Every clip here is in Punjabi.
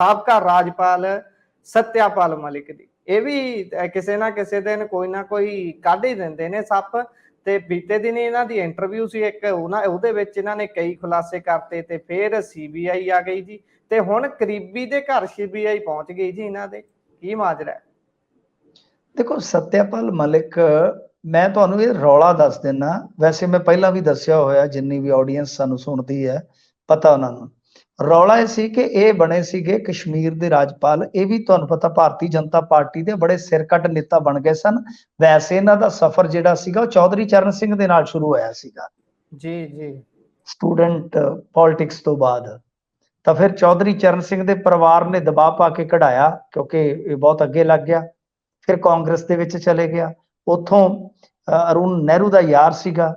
ਸਾਬਕਾ ਰਾਜਪਾਲ ਸਤਿਆਪਾਲ ਮਲਿਕ ਦੀ। ਇਹ ਵੀ ਕਿਸੇ ਨਾ ਕਿਸੇ ਦਿਨ ਕੋਈ ਨਾ ਕੋਈ ਕੱਢ ਹੀ ਦਿੰਦੇ ਨੇ ਸੱਪ। ਤੇ ਬੀਤੇ ਦਿਨ ਇਹਨਾਂ ਦੀ ਇੰਟਰਵਿਊ ਸੀ ਇੱਕ, ਉਹਦੇ ਵਿੱਚ ਇਹਨਾਂ ਨੇ ਕਈ ਖੁਲਾਸੇ ਕਰਤੇ ਤੇ ਫਿਰ ਸੀਬੀਆਈ ਆ ਗਈ ਜੀ। ਤੇ ਹੁਣ ਕਰੀਬੀ ਦੇ ਘਰ ਸੀਬੀਆਈ ਪਹੁੰਚ ਗਈ ਜੀ। ਇਹਨਾਂ ਦੇ ਕੀ ਮਾਜਰਾ ਹੈ? ਦੇਖੋ ਸਤਿਆਪਾਲ ਮਲਿਕ, ਮੈਂ ਤੁਹਾਨੂੰ ਇਹ ਰੌਲਾ ਦੱਸ ਦਿੰਦਾ। ਵੈਸੇ ਮੈਂ ਪਹਿਲਾਂ ਵੀ ਦੱਸਿਆ ਹੋਇਆ, ਜਿੰਨੀ ਵੀ ਆਡੀਅנס ਸਾਨੂੰ ਸੁਣਦੀ ਹੈ ਪਤਾ ਉਹਨਾਂ ਨੂੰ। ਰੌਲਾ ਇਹ ਸੀ ਕਿ ਇਹ ਬਣੇ ਸੀਗੇ ਕਸ਼ਮੀਰ ਦੇ ਰਾਜਪਾਲ। ਇਹ ਵੀ ਤੁਹਾਨੂੰ ਪਤਾ ਭਾਰਤੀ ਜਨਤਾ ਪਾਰਟੀ ਦੇ ਬੜੇ ਸਿਰਕੱਢ ਨੇਤਾ ਬਣ ਗਏ ਸਨ। ਵੈਸੇ ਇਹਨਾਂ ਦਾ ਸਫ਼ਰ ਜਿਹੜਾ ਸੀਗਾ ਉਹ ਚੌਧਰੀ ਚਰਨ ਸਿੰਘ ਦੇ ਨਾਲ ਸ਼ੁਰੂ ਹੋਇਆ ਸੀਗਾ ਜੀ ਜੀ, ਸਟੂਡੈਂਟ ਪੋਲਿਟਿਕਸ ਤੋਂ ਬਾਅਦ। ਤਾਂ ਫਿਰ ਚੌਧਰੀ ਚਰਨ ਸਿੰਘ ਦੇ ਪਰਿਵਾਰ ਨੇ ਦਬਾਅ ਪਾ ਕੇ ਕਢਾਇਆ, ਕਿਉਂਕਿ ਇਹ ਬਹੁਤ ਅੱਗੇ ਲੱਗ ਗਿਆ। ਫਿਰ ਕਾਂਗਰਸ ਦੇ ਵਿੱਚ ਚਲੇ ਗਿਆ। ਉੱਥੋਂ ਅਰੁਣ ਨਹਿਰੂ ਦਾ ਯਾਰ ਸੀਗਾ,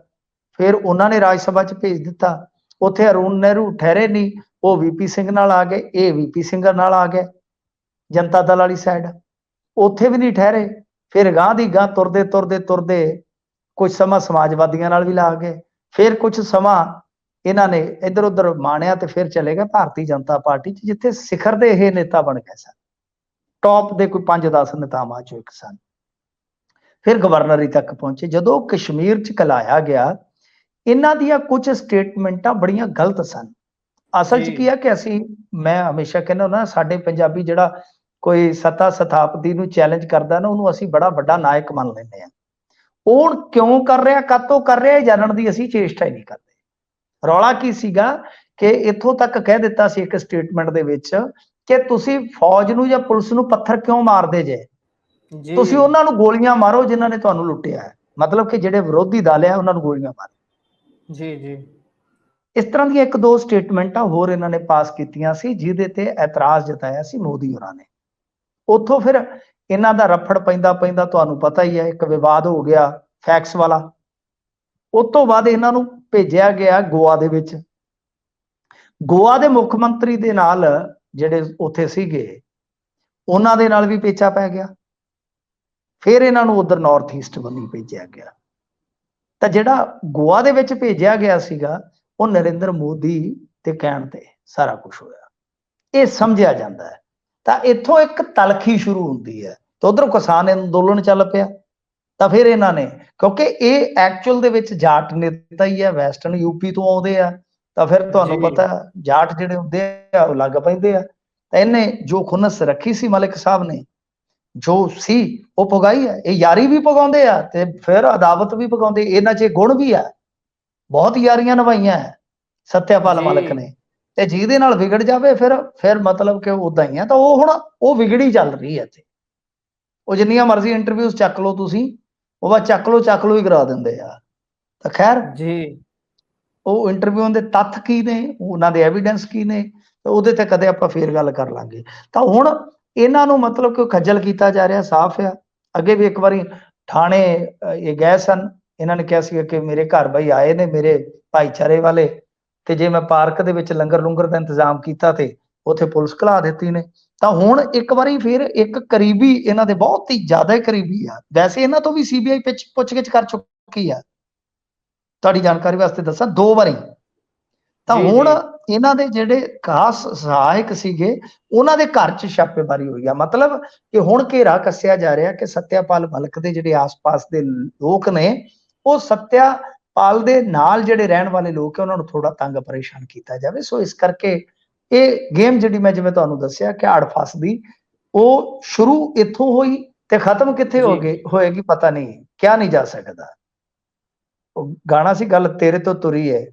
ਫਿਰ ਉਹਨਾਂ ਨੇ ਰਾਜ ਸਭਾ 'ਚ ਭੇਜ ਦਿੱਤਾ। ਉੱਥੇ ਅਰੁਣ ਨਹਿਰੂ ਠਹਿਰੇ ਨਹੀਂ, ਉਹ ਵੀਪੀ ਸਿੰਘ ਨਾਲ ਆ ਗਏ, ਇਹ ਵੀਪੀ ਸਿੰਘ ਨਾਲ ਆ ਗਏ ਜਨਤਾ ਦਲ ਵਾਲੀ ਸਾਈਡ। ਉੱਥੇ ਵੀ ਨਹੀਂ ਠਹਿਰੇ, ਫਿਰ ਗਾਂਹ ਦੀ ਗਾਂਹ ਤੁਰਦੇ ਤੁਰਦੇ ਤੁਰਦੇ ਕੁਝ ਸਮਾਂ ਸਮਾਜਵਾਦੀਆਂ ਨਾਲ ਵੀ ਲਾ ਗਏ। ਫਿਰ ਕੁਝ ਸਮਾਂ ਇਹਨਾਂ ਨੇ ਇੱਧਰ ਉੱਧਰ ਮਾਣਿਆ ਤੇ ਫਿਰ ਚਲੇ ਗਏ ਭਾਰਤੀ ਜਨਤਾ ਪਾਰਟੀ 'ਚ, ਜਿੱਥੇ ਸਿਖਰ ਦੇ ਇਹ ਨੇਤਾ ਬਣ ਗਏ ਸਨ। ਟੌਪ ਦੇ ਕੋਈ 5-10 ਨੇਤਾਵਾਂ ਚੋਂ ਇੱਕ ਸਨ। ਫਿਰ ਗਵਰਨਰੀ ਤੱਕ ਪਹੁੰਚੇ। ਜਦੋਂ ਕਸ਼ਮੀਰ 'ਚ ਕਲਾਇਆ ਗਿਆ, ਇਹਨਾਂ ਦੀਆਂ ਕੁਝ ਸਟੇਟਮੈਂਟਾਂ ਬੜੀਆਂ ਗਲਤ ਸਨ। ਅਸਲ 'ਚ ਕੀ ਆ ਕਿ ਮੈਂ ਹਮੇਸ਼ਾ ਕਹਿੰਦਾ ਹੁੰਦਾ, ਸਾਡੇ ਪੰਜਾਬੀ ਜਿਹੜਾ ਕੋਈ ਸੱਤਾ ਸਥਾਪਤੀ ਨੂੰ ਚੈਲੰਜ ਕਰਦਾ ਨਾ, ਉਹਨੂੰ ਅਸੀਂ ਬੜਾ ਵੱਡਾ ਨਾਇਕ ਮੰਨ ਲੈਂਦੇ ਆ। ਉਹ ਕਿਉਂ ਕਰ ਰਿਹਾ, ਕਾਤੋਂ ਕਰ ਰਿਹਾ, ਇਹ ਜਾਣਨ ਦੀ ਅਸੀਂ ਚੇਸ਼ਟਾ ਹੀ ਨਹੀਂ ਕਰਦੇ। ਰੌਲਾ ਕੀ ਸੀਗਾ ਕਿ ਇੱਥੋਂ ਤੱਕ ਕਹਿ ਦਿੱਤਾ ਸੀ ਇੱਕ ਸਟੇਟਮੈਂਟ ਦੇ ਵਿੱਚ ਕਿ ਤੁਸੀਂ ਫੌਜ ਨੂੰ ਜਾਂ ਪੁਲਿਸ ਨੂੰ ਪੱਥਰ ਕਿਉਂ ਮਾਰਦੇ ਜੇ, ਤੁਸੀਂ ਉਹਨਾਂ ਨੂੰ ਗੋਲੀਆਂ ਮਾਰੋ ਜਿਨ੍ਹਾਂ ਨੇ ਤੁਹਾਨੂੰ ਲੁੱਟਿਆ ਹੈ। ਮਤਲਬ ਕਿ ਜਿਹੜੇ ਵਿਰੋਧੀ ਦਲ ਆ ਉਹਨਾਂ ਨੂੰ ਗੋਲੀਆਂ ਮਾਰੋ। ਜੀ ਜੀ, ਇਸ ਤਰ੍ਹਾਂ ਦੀਆਂ 1-2 ਸਟੇਟਮੈਂਟਾਂ ਹੋਰ ਇਹਨਾਂ ਨੇ ਪਾਸ ਕੀਤੀਆਂ ਸੀ, ਜਿਹਦੇ ਤੇ ਇਤਰਾਜ਼ ਜਤਾਇਆ ਸੀ ਮੋਦੀ ਹੋਰਾਂ ਨੇ। ਉੱਥੋਂ ਫਿਰ ਇਹਨਾਂ ਦਾ ਰਫੜ ਪੈਂਦਾ ਪੈਂਦਾ ਤੁਹਾਨੂੰ ਪਤਾ ਹੀ ਹੈ, ਇੱਕ ਵਿਵਾਦ ਹੋ ਗਿਆ ਫੈਕਸ ਵਾਲਾ। ਉਸ ਤੋਂ ਬਾਅਦ ਇਹਨਾਂ ਨੂੰ ਭੇਜਿਆ ਗਿਆ ਗੋਆ ਦੇ ਵਿੱਚ। ਗੋਆ ਦੇ ਮੁੱਖ ਮੰਤਰੀ ਦੇ ਨਾਲ ਜਿਹੜੇ ਉੱਥੇ ਸੀਗੇ, ਉਹਨਾਂ ਦੇ ਨਾਲ ਵੀ ਪੇਚਾ ਪੈ ਗਿਆ। ਫਿਰ ਇਹਨਾਂ ਨੂੰ ਉਧਰ ਨਾਰਥ ਈਸਟ ਵੱਲ ਭੇਜਿਆ ਗਿਆ। ਤਾਂ ਜਿਹੜਾ ਗੋਆ ਦੇ ਵਿੱਚ ਭੇਜਿਆ ਗਿਆ ਸੀਗਾ, ਉਹ ਨਰਿੰਦਰ ਮੋਦੀ ਦੇ ਕਹਿਣ ਤੇ ਸਾਰਾ ਕੁਝ ਹੋਇਆ, ਇਹ ਸਮਝਿਆ ਜਾਂਦਾ ਹੈ। ਤਾਂ ਇੱਥੋਂ ਇੱਕ ਤਲਖੀ ਸ਼ੁਰੂ ਹੁੰਦੀ ਹੈ। ਤਾਂ ਉਧਰੋਂ ਕਿਸਾਨ ਅੰਦੋਲਨ ਚੱਲ ਪਿਆ। ਤਾਂ ਫਿਰ ਇਹਨਾਂ ਨੇ, ਕਿਉਂਕਿ ਇਹ ਐਕਚੁਅਲ ਦੇ ਵਿੱਚ ਜਾਟ ਨੇਤਾ ਹੀ ਹੈ, ਵੈਸਟਰਨ ਯੂਪੀ ਤੋਂ ਆਉਂਦੇ ਆ, ਤਾਂ ਫਿਰ ਤੁਹਾਨੂੰ ਪਤਾ ਜਾਟ ਜਿਹੜੇ ਹੁੰਦੇ ਆ ਉਹ ਲੱਗ ਪੈਂਦੇ ਆ। ਤਾਂ ਇਹਨੇ ਜੋ ਖੁਨਸ ਰੱਖੀ ਸੀ ਮਲਿਕ ਸਾਹਿਬ ਨੇ, ਜੋ ਸੀ ਉਹ ਪਗਾਈ ਹੈ। ਇਹ ਯਾਰੀ ਵੀ ਪਗਾਉਂਦੇ ਆ ਤੇ ਫਿਰ ਅਦਾਵਤ ਵੀ ਪਗਾਉਂਦੇ। ਇਹਨਾਂ 'ਚ ਗੁਣ ਵੀ ਆ, ਬਹੁਤ ਯਾਰੀਆਂ ਨਿਭਾਈਆਂ ਸਤਿਆਪਾਲ ਮਲਿਕ ਨੇ। ਤੇ ਜਿਹਦੇ ਨਾਲ ਵਿਗੜ ਜਾਵੇ ਫਿਰ ਮਤਲਬ ਕਿ ਉਦਾਂ ਹੀ ਆ। ਤਾਂ ਉਹ ਹੁਣ ਉਹ ਵਿਗੜੀ ਚੱਲ ਰਹੀ ਹੈ ਇੱਥੇ। ਉਹ ਜਿੰਨੀਆਂ ਮਰਜ਼ੀ ਇੰਟਰਵਿਊਜ਼ ਚੱਕ ਲਓ ਤੁਸੀਂ, ਉਹ ਬਸ ਚੱਕ ਲਓ ਹੀ ਕਰਾ ਦਿੰਦੇ ਆ। ਤਾਂ ਖੈਰ ਜੀ, ਉਹ ਇੰਟਰਵਿਊ ਦੇ ਤੱਥ ਕੀ ਨੇ, ਉਹਨਾਂ ਦੇ ਐਵੀਡੈਂਸ ਕੀ ਨੇ, ਉਹਦੇ ਤੇ ਕਦੇ ਆਪਾਂ ਫੇਰ ਗੱਲ ਕਰ ਲਾਂਗੇ। ਤਾਂ ਹੁਣ ਇਹਨਾਂ ਨੂੰ ਮਤਲਬ ਕਿ ਖੱਜਲ ਕੀਤਾ ਜਾ ਰਿਹਾ, ਸਾਫ਼ ਆ। ਅੱਗੇ ਵੀ ਇੱਕ ਵਾਰੀ ਥਾਣੇ ਇਹ ਗਏ ਸਨ, ਇਹਨਾਂ ਨੇ ਕਿਹਾ ਸੀ ਕਿ ਮੇਰੇ ਘਰ ਬਈ ਆਏ ਨੇ ਮੇਰੇ ਭਾਈਚਾਰੇ ਵਾਲੇ, ਤੇ ਜੇ ਮੈਂ ਪਾਰਕ ਦੇ ਵਿੱਚ ਲੰਗਰ ਲੂੰਗਰ ਦਾ ਇੰਤਜ਼ਾਮ ਕੀਤਾ ਤੇ ਉੱਥੇ ਪੁਲਿਸ ਘਲਾ ਦਿੱਤੀ ਨੇ। ਤਾਂ ਹੁਣ ਇੱਕ ਵਾਰੀ ਫਿਰ ਇੱਕ ਕਰੀਬੀ, ਇਹਨਾਂ ਦੇ ਬਹੁਤ ਹੀ ਜ਼ਿਆਦਾ ਕਰੀਬੀ ਆ, ਵੈਸੇ ਇਹਨਾਂ ਤੋਂ ਵੀ ਸੀਬੀਆਈ ਪੁੱਛਗਿੱਛ ਕਰ ਚੁੱਕੀ ਆ, ਤੁਹਾਡੀ ਜਾਣਕਾਰੀ ਵਾਸਤੇ ਦੱਸਾਂ 2 ਵਾਰੀ। ਤਾਂ ਹੁਣ ਇਹਨਾਂ ਦੇ ਜਿਹੜੇ ਖਾਸ ਸਹਾਇਕ ਸੀਗੇ, ਉਹਨਾਂ ਦੇ ਘਰ 'ਚ ਛਾਪੇਮਾਰੀ ਹੋਈ ਆ। ਮਤਲਬ ਕਿ ਹੁਣ ਘੇਰਾ ਕੱਸਿਆ ਜਾ ਰਿਹਾ ਕਿ ਸਤਿਆਪਾਲ ਮਲਿਕ ਦੇ ਜਿਹੜੇ ਆਸ-ਪਾਸ ਦੇ ਲੋਕ ਨੇ, ਉਹ ਸਤਿਆਪਾਲ ਦੇ ਨਾਲ ਜਿਹੜੇ ਰਹਿਣ ਵਾਲੇ ਲੋਕ ਹੈ ਉਹਨਾਂ ਨੂੰ ਥੋੜਾ ਤੰਗ ਪਰੇਸ਼ਾਨ ਕੀਤਾ ਜਾਵੇ। ਸੋ ਇਸ ਕਰਕੇ ਇਹ ਗੇਮ ਜਿਹੜੀ ਮੈਂ ਜਿਵੇਂ ਤੁਹਾਨੂੰ ਦੱਸਿਆ ਕਿ ਆੜ ਫਸ ਦੀ, ਉਹ ਸ਼ੁਰੂ ਇੱਥੋਂ ਹੋਈ ਤੇ ਖਤਮ ਕਿੱਥੇ ਹੋਏਗੀ ਪਤਾ ਨਹੀਂ, ਕਿਹਾ ਨਹੀਂ ਜਾ ਸਕਦਾ। ਉਹ ਗਾਣਾ ਸੀ, ਗੱਲ ਤੇਰੇ ਤੋਂ ਤੁਰੀ ਹੈ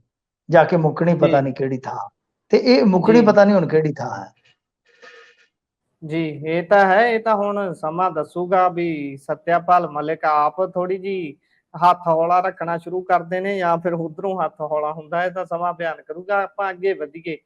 ਜਾ ਕੇ ਮੁੱਕਣੀ ਪਤਾ ਨਹੀਂ ਕਿਹੜੀ ਥਾਂ, ਤੇ ਇਹ ਮੁੱਕਣੀ ਪਤਾ ਨਹੀਂ ਹੁਣ ਕਿਹੜੀ ਥਾਂ ਹੈ। ਜੀ ਇਹ ਤਾਂ ਹੈ। ਇਹ ਤਾਂ ਹੁਣ ਸਮਾਂ ਦੱਸੂਗਾ ਵੀ ਸਤਿਆਪਾਲ ਮਲਿਕ ਆਪ ਥੋੜੀ ਜੀ ਹੱਥ ਹੌਲਾ ਰੱਖਣਾ ਸ਼ੁਰੂ ਕਰਦੇ ਨੇ ਜਾਂ ਫਿਰ ਉਧਰੋਂ ਹੱਥ ਹੌਲਾ ਹੁੰਦਾ ਹੈ। ਤਾਂ ਸਮਾਂ ਬਿਆਨ ਕਰੂਗਾ। ਆਪਾਂ ਅੱਗੇ ਵਧੀਏ।